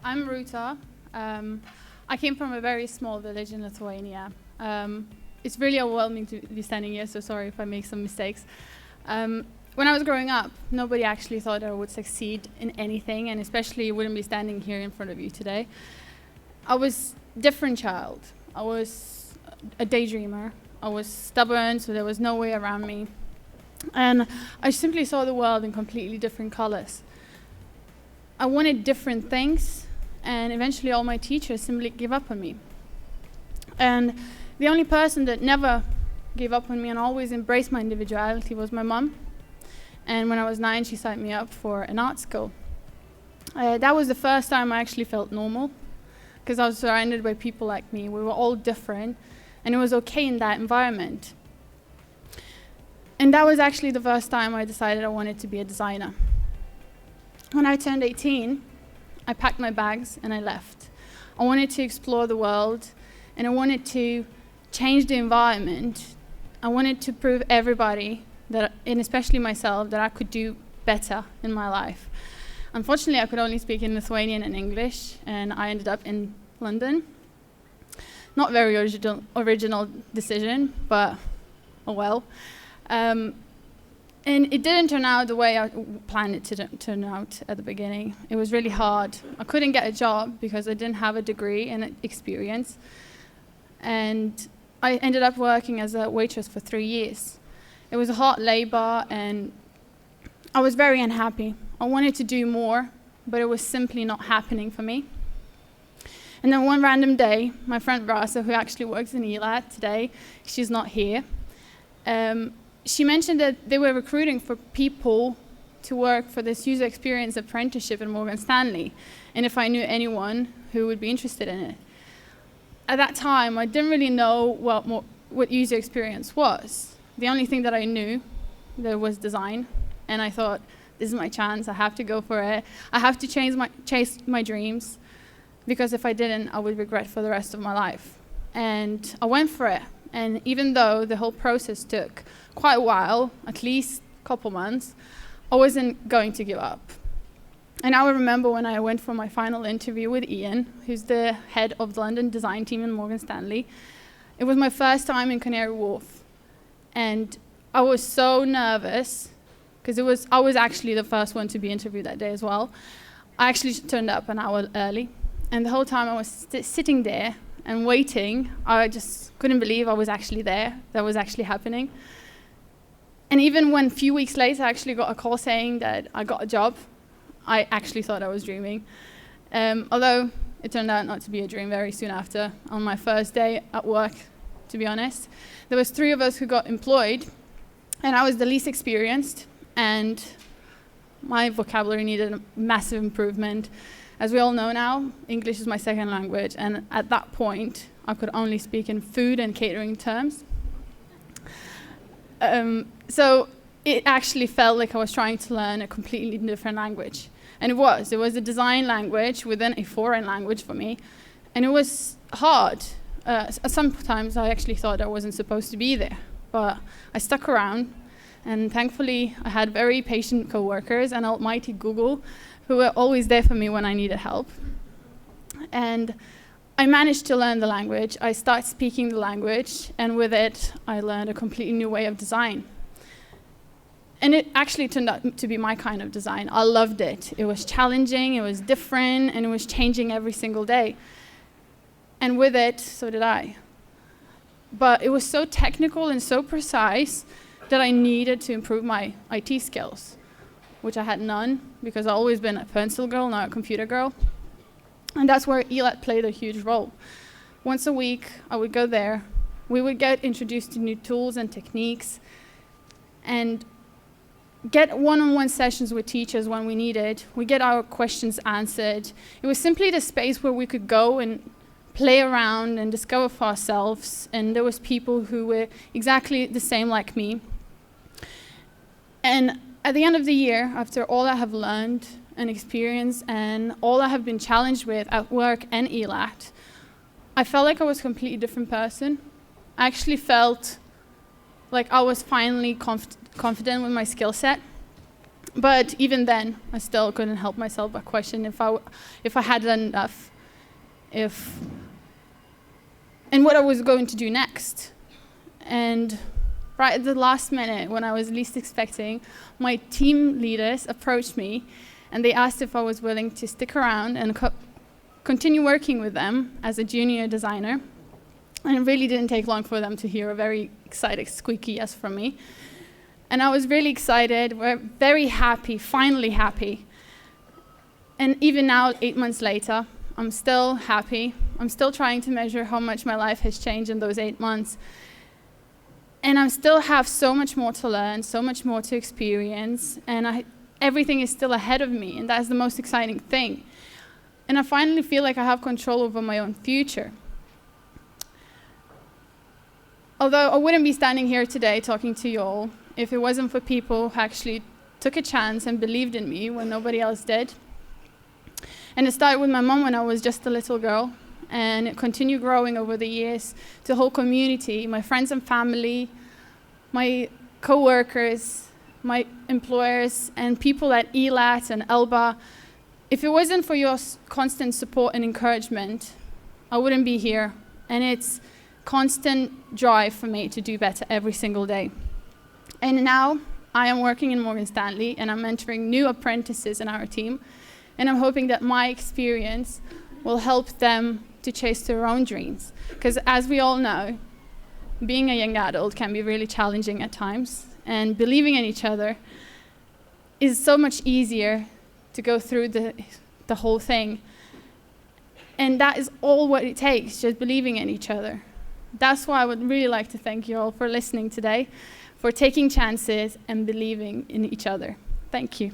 I'm Ruta. I came from a very small village in Lithuania. It's really overwhelming to be standing here, so sorry if I make some mistakes. When I was growing up, nobody actually thought I would succeed in anything, and especially wouldn't be standing here in front of you today. I was a different child. I was a daydreamer. I was stubborn, so there was no way around me. And I simply saw the world in completely different colors. I wanted different things, and eventually all my teachers simply gave up on me. And the only person that never gave up on me and always embraced my individuality was my mom. And when I was 9, she signed me up for an art school. That was the first time I actually felt normal, because I was surrounded by people like me. We were all different, and it was okay in that environment. And that was actually the first time I decided I wanted to be a designer. When I turned 18, I packed my bags and I left. I wanted to explore the world, and I wanted to change the environment. I wanted to prove everybody, that, and especially myself, that I could do better in my life. Unfortunately, I could only speak in Lithuanian and English, and I ended up in London. Not very original decision, but oh well. And it didn't turn out the way I planned it to turn out at the beginning. It was really hard. I couldn't get a job because I didn't have a degree and experience. And I ended up working as a waitress for 3 years. It was a hard labor, and I was very unhappy. I wanted to do more, but it was simply not happening for me. And then one random day, my friend Rasa, who actually works in ELATT today, she's not here, she mentioned that they were recruiting for people to work for this user experience apprenticeship in Morgan Stanley, and if I knew anyone who would be interested in it. At that time, I didn't really know what user experience was. The only thing that I knew there was design, and I thought, this is my chance, I have to go for it. I have to chase my dreams, because if I didn't, I would regret for the rest of my life. And I went for it. And even though the whole process took quite a while, at least a couple months, I wasn't going to give up. And I remember when I went for my final interview with Ian, who's the head of the London design team in Morgan Stanley. It was my first time in Canary Wharf. And I was so nervous, because I was actually the first one to be interviewed that day as well. I actually turned up an hour early. And the whole time I was sitting there and waiting, I just couldn't believe I was actually there, that was actually happening. And even when a few weeks later I actually got a call saying that I got a job, I actually thought I was dreaming. Although it turned out not to be a dream very soon after, on my first day at work, to be honest. There was 3 of us who got employed, and I was the least experienced, and my vocabulary needed a massive improvement. As we all know now, English is my second language, and at that point, I could only speak in food and catering terms. So it actually felt like I was trying to learn a completely different language. And it was a design language within a foreign language for me, and it was hard. Sometimes I actually thought I wasn't supposed to be there, but I stuck around, and thankfully I had very patient coworkers and almighty Google, who were always there for me when I needed help. And I managed to learn the language. I started speaking the language, and with it, I learned a completely new way of design. And it actually turned out to be my kind of design. I loved it. It was challenging, it was different, and it was changing every single day. And with it, so did I. But it was so technical and so precise that I needed to improve my IT skills, which I had none, because I've always been a pencil girl, not a computer girl. And that's where ELATT played a huge role. Once a week, I would go there. We would get introduced to new tools and techniques, and get one-on-one sessions with teachers when we needed. We get our questions answered. It was simply the space where we could go and play around and discover for ourselves. And there was people who were exactly the same like me. And at the end of the year, after all I have learned and experienced and all I have been challenged with at work and ELATT, I felt like I was a completely different person. I actually felt like I was finally confident with my skill set. But even then, I still couldn't help myself but question if I had done enough, and what I was going to do next. And right at the last minute, when I was least expecting, my team leaders approached me, and they asked if I was willing to stick around and continue working with them as a junior designer. And it really didn't take long for them to hear a very excited, squeaky yes from me. And I was really excited, very happy, finally happy. And even now, 8 months later, I'm still happy. I'm still trying to measure how much my life has changed in those 8 months. And I still have so much more to learn, so much more to experience, and everything is still ahead of me, and that's the most exciting thing. And I finally feel like I have control over my own future. Although I wouldn't be standing here today talking to you all if it wasn't for people who actually took a chance and believed in me when nobody else did. And it started with my mom when I was just a little girl, and it continued growing over the years to the whole community, my friends and family, my co-workers, my employers, and people at ELATT and ELBA. If it wasn't for your constant support and encouragement, I wouldn't be here. And it's constant drive for me to do better every single day. And now I am working in Morgan Stanley, and I'm mentoring new apprentices in our team. And I'm hoping that my experience will help them to chase their own dreams. Because as we all know, being a young adult can be really challenging at times. And believing in each other is so much easier to go through the whole thing. And that is all what it takes, just believing in each other. That's why I would really like to thank you all for listening today, for taking chances and believing in each other. Thank you.